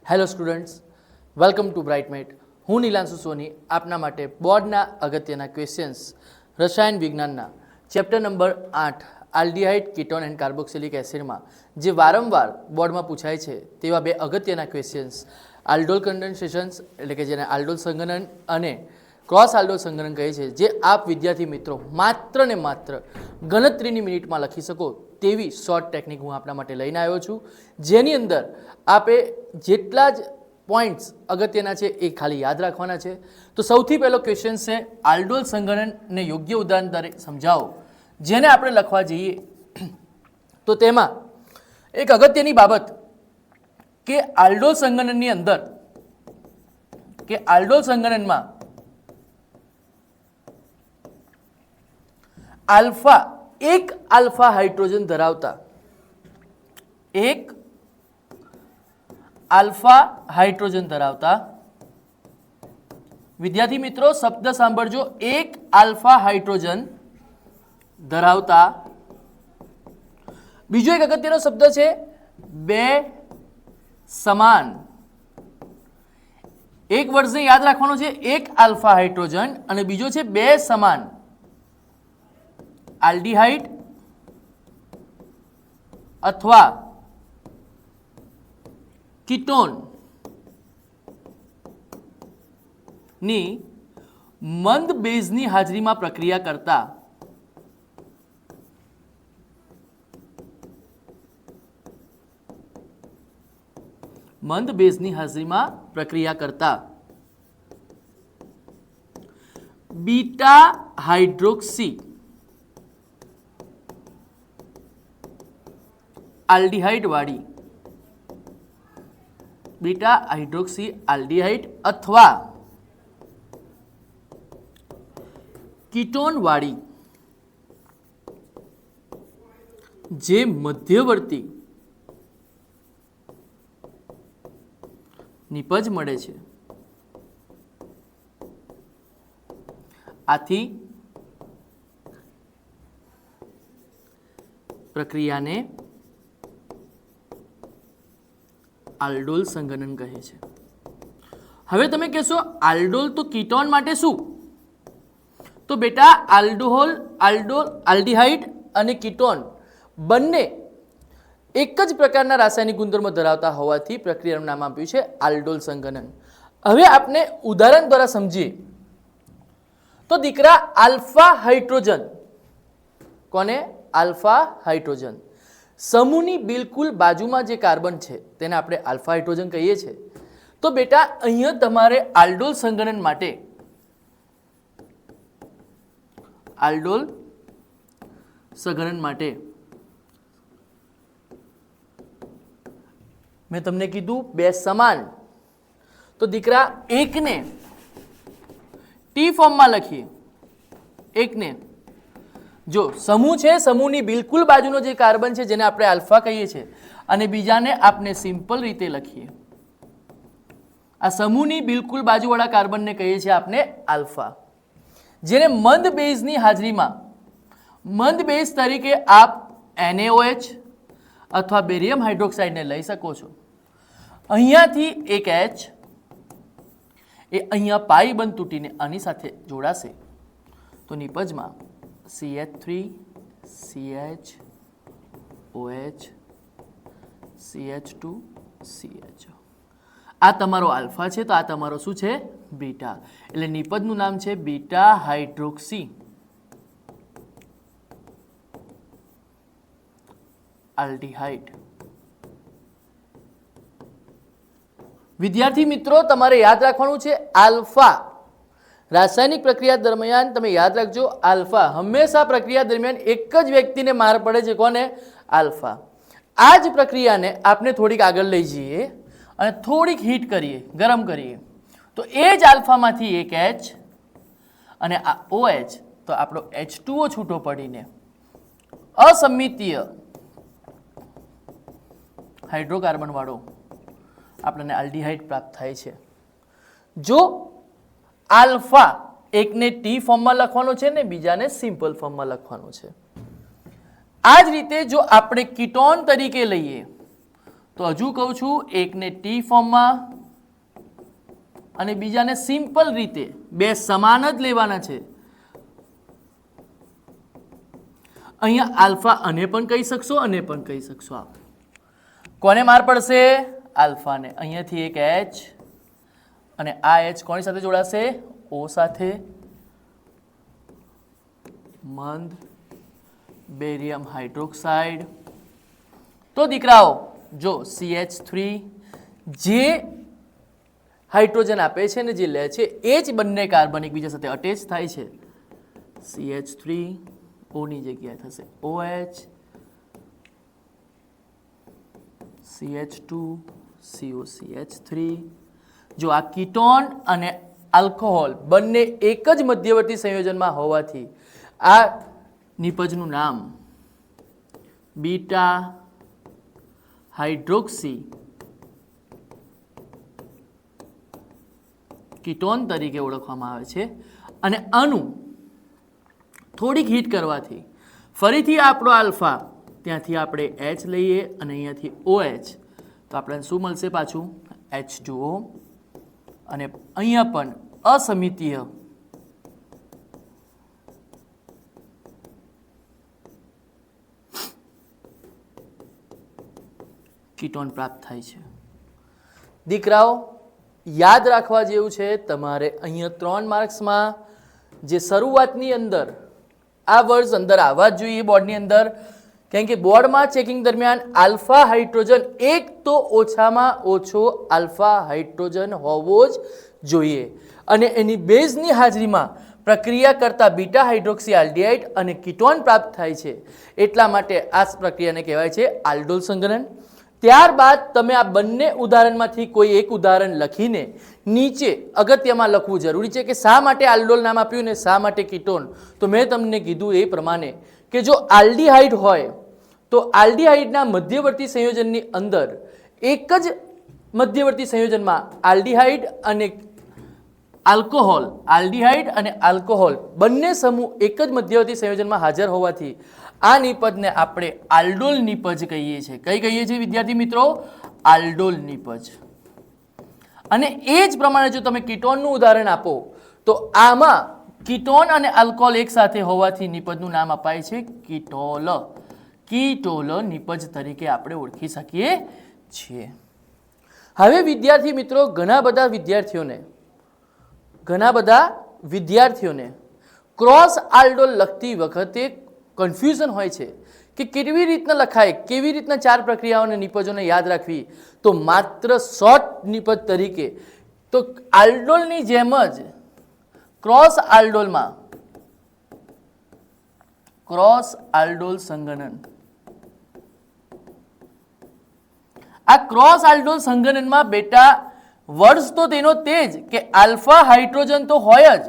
Hello students, welcome to Brightmate. હું નીલાંશુ સોની આપના માટે બોર્ડના અગત્યના ક્વેશ્ચન્સ રસાયણ વિજ્ઞાનના chapter number 8 aldehyde ketone and carboxylic એસિડમાં જે વારંવાર બોર્ડમાં પૂછાય છે તેવા બે અગત્યના ક્વેશ્ચન્સ આલ્ડોલ કન્ડેન્સેશન્સ એટલે કે જેને આલ્ડોલ સંઘનન અને ક્રોસ આલ્ડોલ સંઘનન કહે છે, જે આપ વિદ્યાર્થી મિત્રો માત્ર ને માત્ર ગણતરીની મિનિટમાં લખી શકો તેવી શોર્ટ ટેકનિક હું આપણા માટે લઈને આવ્યો છું, જેની અંદર આપે જેટલા જ પોઈન્ટ્સ અગત્યના છે એ ખાલી યાદ રાખવાના છે. તો સૌથી પહેલો ક્વેશ્ચન છે આલ્ડોલ સંઘનનને યોગ્ય ઉદાહરણ તરીકે સમજાવો. જેને આપણે લખવા જઈએ તો તેમાં એક અગત્યની બાબત કે આલ્ડોલ સંઘનનની અંદર કે આલ્ડોલ સંઘનનમાં આલ્ફા એક આલ્ફા હાઇડ્રોજન ધરાવતા એક આલ્ફા હાઇડ્રોજન ધરાવતા વિદ્યાર્થી મિત્રો શબ્દ સાંભળજો, એક આલ્ફા હાઇડ્રોજન ધરાવતા બીજો એક અગત્યનો શબ્દ છે બે સમાન. એક વર્ડને યાદ રાખવાનો છે, એક આલ્ફા હાઇડ્રોજન અને બીજો છે બે સમાન આલ્ડીહાઇડ અથવા કીટોન ની મંદ બેઝની હાજરીમાં પ્રક્રિયા કરતા બીટા હાઇડ્રોક્સી આલ્ડીહાઇડ વાળી બીટા હાઇડ્રોક્સી આલ્ડીહાઇડ અથવા કીટોન વાળી જે મધ્યવર્તી નિપજ મળે છે. આથી પ્રક્રિયાને આલ્ડોલ સંઘનન કહે છે. હવે તમે કહેશો આલ્ડોલ તો કીટોન માટે શું? તો બેટા આલ્ડીહાઇડ અને કીટોન બંને એક જ પ્રકારના રાસાયણિક ગુણધર્મો ધરાવતા હોવાથી પ્રક્રિયાનું નામ આપ્યું છે આલ્ડોલ સંઘનન. હવે આપણે ઉદાહરણ દ્વારા સમજીએ તો દીકરા આલ્ફા હાઇડ્રોજન, કોને? આલ્ફા હાઇડ્રોજન સમૂહની બિલકુલ બાજુમાં જે કાર્બન છે તેને આપણે આલ્ફા હાઇડ્રોજન કહીએ છીએ. તો બેટા અહીંયા તમારે આલ્ડોલ સંઘનન માટે મેં તમને કીધું બે સમાન, તો દીકરા એકને ટી ફોર્મમાં લખીએ. એકને જો સમૂહ છે, સમૂહની બિલકુલ બાજુનો જે કાર્બન છે જેને આપણે આલ્ફા કહીએ છીએ, અને બીજાને આપણે સિમ્પલ રીતે લખીએ. આ સમૂહની બિલકુલ બાજુવાળા કાર્બનને કહીએ છીએ આપણે આલ્ફા, જેને મંદ બેઝની હાજરીમાં મંદ બેઝ તરીકે આપ NaOH અથવા બેરિયમ હાઇડ્રોક્સાઇડને લઈ શકો છો. અહીંયાથી એક H એ અહીંયા પાઈ બંધ તૂટીને આની સાથે જોડાશે તો નિપજમાં CH3 CH OH CH2 CH. આ તમારો આલ્ફા છે, તો આ તમારો શું છે? બીટા. એટલે નિપજનું નામ છે બીટા હાઇડ્રોક્સી આલ્ડીહાઇડ. વિદ્યાર્થી મિત્રો તમારે યાદ રાખવાનું છે આલ્ફા રાસાયણિક પ્રક્રિયા દરમિયાન, તમે યાદ રાખજો આલ્ફા હંમેશા પ્રક્રિયા દરમિયાન એક જ વ્યક્તિને માર પડે છે. કોને? આલ્ફા. આ જ પ્રક્રિયાને આપણે થોડીક આગળ લઈ જઈએ અને થોડીક હીટ કરીએ, ગરમ કરીએ, તો એ જ આલ્ફામાંથી એક H અને આ OH, તો આપણો H2O છૂટો પડીને અસમિતીય હાઇડ્રોકાર્બન વાળો આપણને આલ્ડીહાઇડ પ્રાપ્ત થાય છે. જો આલ્ફા એકને ટી ફોર્મમાં લખવાનો છે ને બીજાને સિમ્પલ ફોર્મમાં લખવાનો છે. આ જ રીતે જો આપણે કીટોન તરીકે લઈએ તો હજુ કહું છું, એકને ટી ફોર્મમાં અને બીજાને સિમ્પલ રીતે, બે સમાન જ લેવાના છે. અહીંયા આલ્ફા અને પણ કહી શકશો અને પણ કહી શકશો. આપ કોને માર પડશે? આલ્ફાને. અહીંયાથી એક એચ અને આ એચ કોની સાથે જોડાશે? ઓ સાથે. મંદ બેરિયમ હાઇડ્રોક્સાઇડ. તો દીકરાઓ જો CH3 જે હાઇડ્રોજન આપે છે ને જે લે છે એ જ બંને કાર્બન એકબીજા સાથે અટેચ થાય છે. CH3 O ની જગ્યાએ થશે OH, CH2 COCH3. જો આ કીટોન અને આલ્કોહોલ બંને એક જ મધ્યવર્તી સંયોજનમાં હોવાથી આ નિપજનું નામ બીટા હાઇડ્રોક્સી કીટોન તરીકે ઓળખવામાં આવે છે. અને આનું થોડીક હીટ કરવાથી ફરીથી આપણો આલ્ફા, ત્યાંથી આપણે H લઈએ અને અહીંયાથી OH, તો આપણે શું મળશે પાછું? H2O. અને અહીંયા પણ અસમિતીય કીટોન પ્રાપ્ત થાય છે. દીકરાઓ યાદ રાખવા જેવું છે તમારે અહીંયા 3 માર્ક્સમાં જે શરૂઆતની અંદર આ વર્ડ્સ અંદર આવવા જ જોઈએ બોર્ડની અંદર, કેમ કે બોર્ડમાં ચેકિંગ દરમિયાન આલ્ફા હાઇડ્રોજન એક તો ઓછામાં ઓછો આલ્ફા હાઇડ્રોજન હોવો જ જોઈએ અને એની બેઝની હાજરીમાં પ્રક્રિયા કરતા બીટા હાઇડ્રોક્સી આલ્ડિહાઇડ અને કીટોન પ્રાપ્ત થાય છે. એટલા માટે આ પ્રક્રિયાને કહેવાય છે આલ્ડોલ સંઘનન. ત્યારબાદ તમે આ બંને ઉદાહરણમાંથી કોઈ એક ઉદાહરણ લખીને નીચે અગત્યમાં લખવું જરૂરી છે કે શા માટે આલ્ડોલ નામ આપ્યું ને શા માટે કીટોન. તો મેં તમને કીધું એ પ્રમાણે કે જો આલ્ડિહાઇડ હોય તો આલ્ડિહાઇડના મધ્યવર્તી સંયોજનની અંદર એક જ મધ્યવર્તી સંયોજનમાં આલ્ડિહાઇડ અને આલ્કોહોલ, આલ્ડિહાઇડ અને આલ્કોહોલ બંને સમૂહ એક જ મધ્યવર્તી સંયોજનમાં હાજર હોવાથી આ નિપજને આપણે આલ્ડોલ નિપજ કહીએ છીએ. કઈ કહીએ છીએ વિદ્યાર્થી મિત્રો? આલ્ડોલ નિપજ. અને એ જ પ્રમાણે જો તમે કીટોનનું ઉદાહરણ આપો તો આમાં કીટોન અને આલ્કોહોલ એક સાથે હોવાથી નિપજનું નામ અપાય છે કીટોલ. કીટોલ નિપજ તરીકે આપણે ઓળખી શકીએ છીએ. હવે વિદ્યાર્થી મિત્રો ઘણા બધા વિદ્યાર્થીઓને ક્રોસ આલ્ડોલ લખતી વખતે કન્ફ્યુઝન હોય છે કે કેવી રીતના લખાય, કેવી રીતના 4 પ્રક્રિયાઓને નિપજોને યાદ રાખવી. તો માત્ર શોર્ટ નિપજ તરીકે તો આલ્ડોલની જેમ જ ક્રોસ આલ્ડોલમાં ક્રોસ આલ્ડોલ સંઘનન, આ ક્રોસ આલ્ડોલ સંઘનનમાં બેટા વર્ડ્સ તો તેનો તે જ કે આલ્ફા હાઇડ્રોજન તો હોય જ.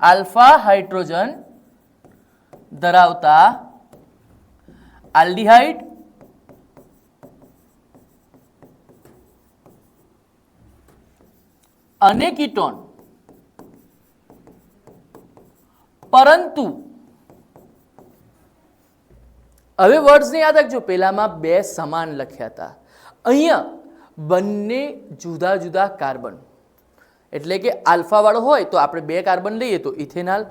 આલ્ફા હાઇડ્રોજન ધરાવતા આલ્ડિહાઇડ અને કીટોન, પરંતુ હવે વર્ડ્સને યાદ રાખજો, પેલામાં 2 સમાન લખ્યા હતા, અહીંયા બંને જુદા જુદા કાર્બન, એટલે કે આલ્ફા વાળો હોય તો આપણે 2 કાર્બન લઈએ તો ઇથેનોલ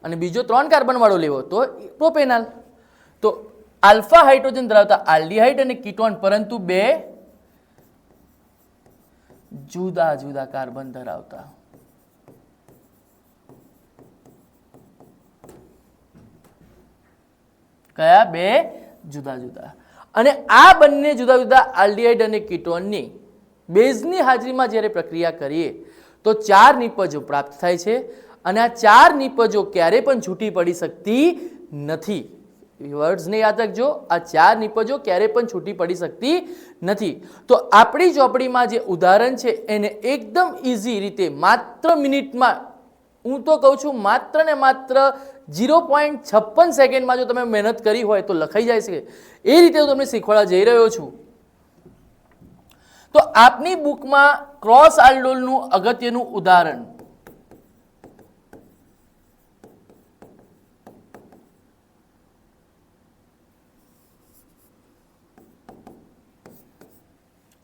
અને બીજો 3 કાર્બન વાળો લેવો તો પ્રોપેનોલ. તો આલ્ફા હાઇડ્રોજન ધરાવતા આલ્ડિહાઇડ અને કીટોન, પરંતુ 2 જુદા જુદા કાર્બન ધરાવતા. કયા? 2 જુદા જુદા. અને આ બંને જુદા જુદા આલ્ડિહાઇડ અને કીટોનની બેઝની હાજરીમાં જ્યારે પ્રક્રિયા કરીએ તો 4 નિપજો પ્રાપ્ત થાય છે. અને આ 4 નિપજો ક્યારે પણ છૂટી પડી શકતી નથી. વર્ડ્સને યાદ રાખજો, આ 4 નિપજો ક્યારે પણ છૂટી પડી શકતી નથી. તો આપણી ચોપડીમાં જે ઉદાહરણ છે એને એકદમ ઇઝી રીતે માત્ર મિનિટમાં, હું તો કહું છું માત્ર ને માત્ર 0.56 સેકન્ડમાં જો તમે મહેનત કરી હોય તો લખાઈ જાય છે. એ રીતે હું તમને શીખવાડવા જઈ રહ્યો છું. તો આપની બુકમાં ક્રોસ આલ્ડોલનું અગત્યનું ઉદાહરણ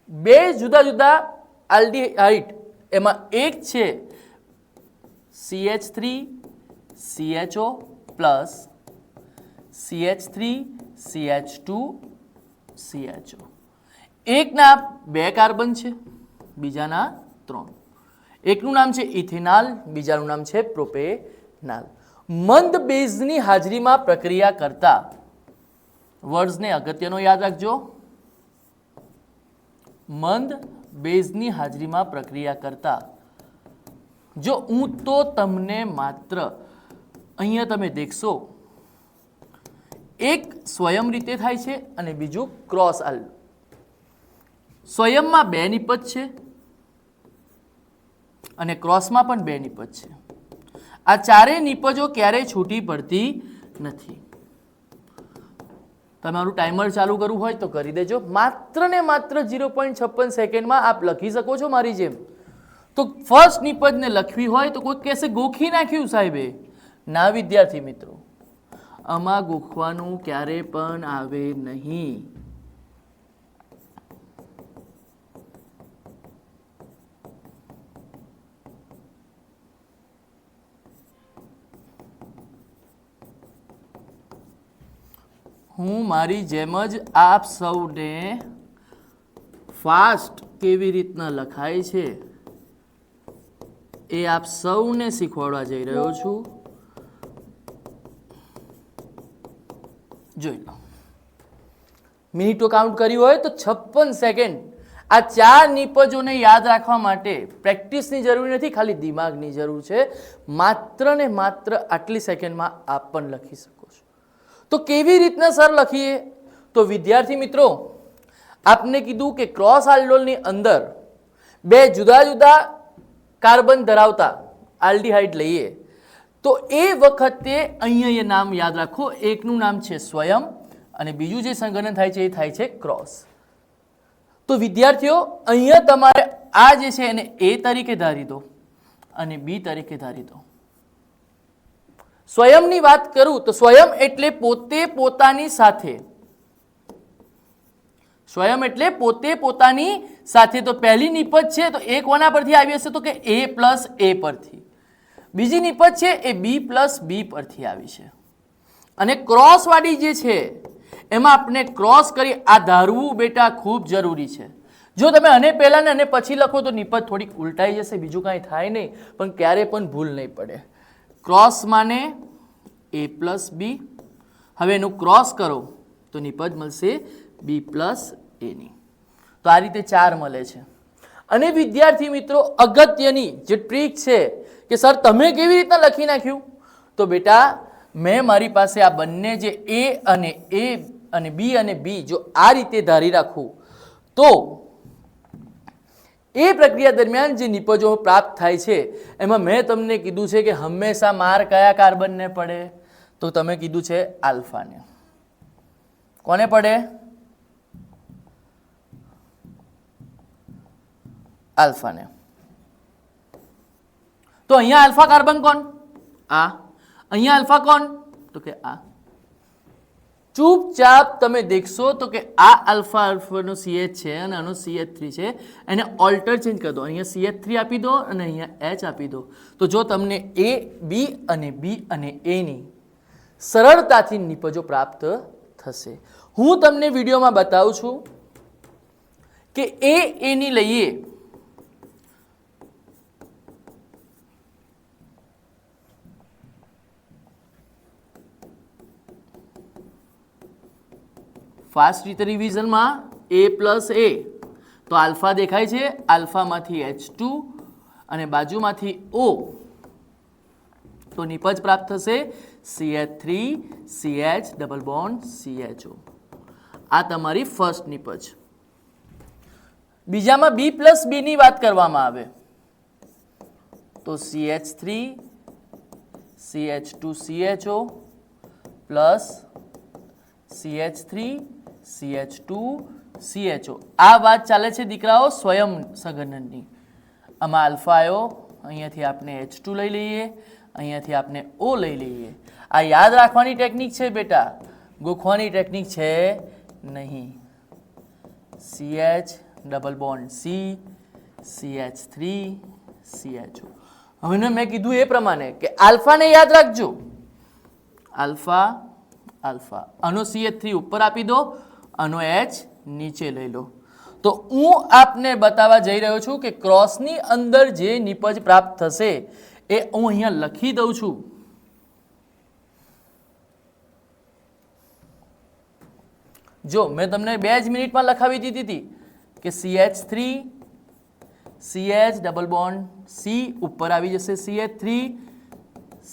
બે જુદા જુદા આલ્ડીહાઇડ, એમાં એક છે CH3 CHO plus CH3 CH2 CHO. એકના 2 કાર્બન છે, બીજાના 3. એકનું નામ છે ઇથેનોલ, બીજાનું નામ છે પ્રોપેનોલ. મંદ બેઝની હાજરીમાં પ્રક્રિયા કરતા વર્ડ્સને અગત્યનો યાદ રાખજો. મંદ બેઝની હાજરીમાં પ્રક્રિયા કરતા, જો હું તો તમને માત્ર અહીંયા તમે દેખશો એક સ્વયં રીતે થાય છે અને બીજું ક્રોસ આલ. સ્વયંમાં 2 નિપજ છે અને ક્રોસમાં પણ 2 નિપજ છે. આ ચારેય નિપજો ક્યારેય છૂટી પડતી નથી. તમારું ટાઈમર ચાલુ કરવું હોય તો કરી દેજો. માત્ર ને માત્ર 0.56 સેકન્ડમાં આપ લખી શકો છો મારી જેમ. તો ફર્સ્ટ નિપજને લખવી હોય તો કોઈ કહેશે ગોખી નાખ્યું સાહેબે. ના વિદ્યાર્થી મિત્રો, આમાં ગોખવાનું ક્યારે પણ આવે નહીં. હું મારી જેમ જ આપ સૌને ફાસ્ટ કેવી રીતના લખાય છે એ આપ સૌને શીખવાડવા જઈ રહ્યો છું. જોઈ લો, મિનિટો કાઉન્ટ કરી હોય તો 56 સેકન્ડ. આ 4 નિપજોને યાદ રાખવા માટે પ્રેક્ટિસની જરૂર નથી, ખાલી દિમાગની જરૂર છે. માત્ર ને માત્ર આટલી સેકન્ડમાં આપ પણ લખી શકો છો. તો કેવી રીતના સર લખીએ? તો વિદ્યાર્થી મિત્રો, આપને કીધું કે ક્રોસ આલ્ડોલની અંદર 2 જુદા જુદા કાર્બન ધરાવતા આલ્ડીહાઇડ લઈએ તો એ વખતે અહીંયા એ નામ યાદ રાખો. એકનું નામ છે સ્વયં અને બીજું જે સંઘનન થાય છે એ થાય છે ક્રોસ. તો વિદ્યાર્થીઓ, અહીંયા તમારે આ જે છે એને A તરીકે ધારી દો અને B તરીકે ધારી દો. સ્વયંની વાત કરું તો સ્વયં એટલે પોતે પોતાની સાથે. સ્વયં એટલે પોતે પોતાની સાથે. તો પહેલી નિપજ છે તો એક કોના પરથી આવી હશે? તો કે A પ્લસ A પરથી. બીજી નિપજ છે એ B પ્લસ B પરથી આવી છે. અને ક્રોસ વાળી જે છે એમાં આપણે ક્રોસ કરી આ ધારવું બેટા ખૂબ જરૂરી છે. જો તમે અને પહેલા ને અને પછી લખો તો નિપજ થોડીક ઉલટાઈ જશે, બીજું કાંઈ થાય નહીં, પણ ક્યારે પણ ભૂલ નહીં પડે. ક્રોસ માને A પ્લસ B. હવે એનું ક્રોસ કરો તો નિપજ મળશે B પ્લસ એની. તો આ રીતે 4 મળે છે. અને વિદ્યાર્થી મિત્રો, અગત્યની જે ટ્રીક છે કે સર તમે કેવી રીતના લખી નાખ્યું? તો બેટા મેં મારી પાસે આ બંને જે A અને B અને B જો આ રીતે ધારી રાખું તો એ પ્રક્રિયા દરમિયાન જે નિપજો પ્રાપ્ત થાય છે એમાં મેં તમને કીધું છે કે હંમેશા માર કયા કાર્બનને પડે? તો તમે કીધું છે આલ્ફાને. કોને પડે? આલ્ફાને. તો અહીંયા આલ્ફા કાર્બન કોણ? આ. અહીંયા આલ્ફા કોણ? તો કે આ. ચૂપચાપ તમે દેખશો તો કે આ આલ્ફાનો CH છે અને આનો CH3 છે, એને ઓલ્ટર ચેન્જ કરી દો. અહીંયા CH3 આપી દો અને અહીંયા H આપી દો. તો જો તમને A, B અને B અને A ની સરળતાથી નિપજો પ્રાપ્ત થશે. હું તમને વિડીયોમાં બતાવું છું કે A ની લઈએ ફાસ્ટ રીતે રિવિઝનમાં A પ્લસ A તો આલ્ફા દેખાય છે, આલ્ફામાંથી H2 અને બાજુમાંથી O તો નિપજ પ્રાપ્ત થશે CH3 CH double bond CHO. આ તમારી ફર્સ્ટ નિપજ. બીજામાં B પ્લસ B ની વાત કરવામાં આવે તો CH3 CH2 CHO plus CH3 CH2 CHO. આ વાત ચાલે છે દીકરાઓ સ્વયં સંઘનનની. આમાં આલ્ફા આવ્યો, અહીંયાથી આપણે H2 લઈ લઈએ, અહીંયાથી આપણે O લઈ લઈએ. આ યાદ રાખવાની ટેકનિક છે બેટા, ગોખવાની ટેકનિક છે નહીં. CH double bond C, CH3 CHO. હવે મેં કીધું એ પ્રમાણે કે આલ્ફાને યાદ રાખજો, આલ્ફા આલ્ફા, આનો CH3 ઉપર આપી દો, આનો H નીચે લઈ લો. તો હું આપને બતાવવા જઈ રહ્યો છું કે ક્રોસની અંદર જે નિપજ પ્રાપ્ત થશે એ હું અહીંયા લખી દઉં છું. જો મેં તમને 2 જ મિનિટમાં લખાવી દીધી હતી કે CH3 CH double bond C ઉપર આવી જશે CH3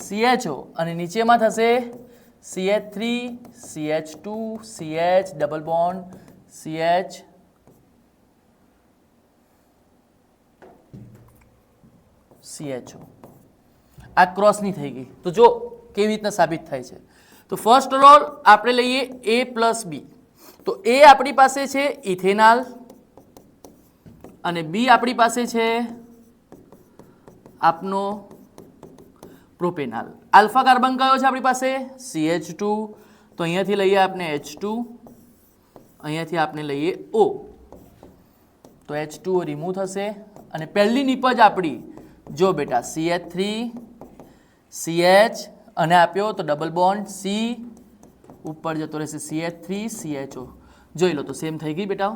CHO અને નીચેમાં થશે CH3 CH2 CH double bond CH CHO. આ ક્રોસની થઈ ગઈ. તો જો કેવી રીતના સાબિત થાય છે. તો ફર્સ્ટ ઓફ ઓલ આપણે લઈએ A પ્લસ B. તો A આપણી પાસે છે ઇથેનોલ અને B આપણી પાસે છે આપનો પ્રોપેનોલ. આલ્ફા કાર્બન કયો છે આપણી પાસે? CH2. તો અહીંયાથી લઈએ આપણે H2, અહીંયાથી આપણે લઈએ O. તો H2O રિમૂવ થશે અને પહેલી નિપજ આપણી જો બેટા CH3 CH અને આપ્યો તો ડબલ બોન્ડ C ઉપર જતો રહેશે CH3 CHO. જોઈ લો તો સેમ થઈ ગઈ બેટા.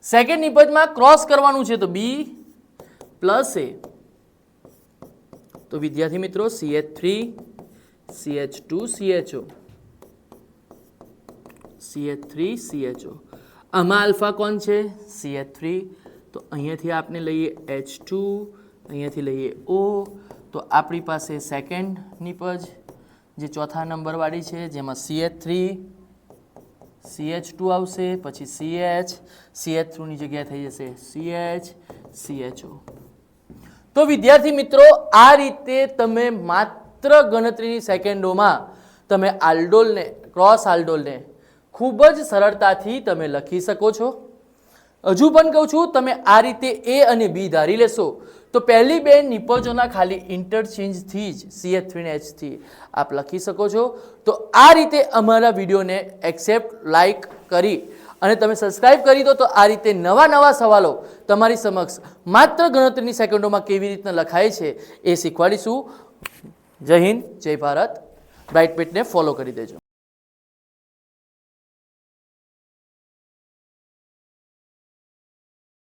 સેકન્ડ નિપજમાં ક્રોસ કરવાનું છે તો B પ્લસ A. તો વિદ્યાર્થી મિત્રો CH3 CH2 CHO CH3 CHO. આમાં આલ્ફા કોણ છે? CH3. તો અહીંયાથી આપણે લઈએ H2, અહીંયાથી લઈએ O. તો આપણી પાસે સેકન્ડ નિપજ જે ચોથા નંબરવાળી છે જેમાં CH3 CH2 આવશે, પછી CH, CH3 ની જગ્યાએ થઈ જશે CH CHO. તો વિદ્યાર્થી મિત્રો આ રીતે તમે માત્ર ગણતરીની સેકન્ડોમાં તમે આલ્ડોલને ક્રોસ આલ્ડોલને ખૂબ જ સરળતાથી તમે લખી શકો છો. હજુ પણ કહું છું તમે આ રીતે A અને B ધારી લેશો તો પહેલી બે નિપજોના ખાલી ઇન્ટરચેન્જથી જ CH3 ને H થી આપ લખી શકો છો. તો આ રીતે અમારા વિડીયોને એક્સેપ્ટ લાઈક કરી અને તમે સબસ્ક્રાઇબ કરી દો. તો આ રીતે નવા સવાલો તમારી સમક્ષ માત્ર ગણતરીની સેકન્ડોમાં કેવી રીતના લખાય છે એ શીખવાડીશું. જય હિન્દ, જય ભારત. બ્રાઇટ પેટને ફોલો કરી દેજો.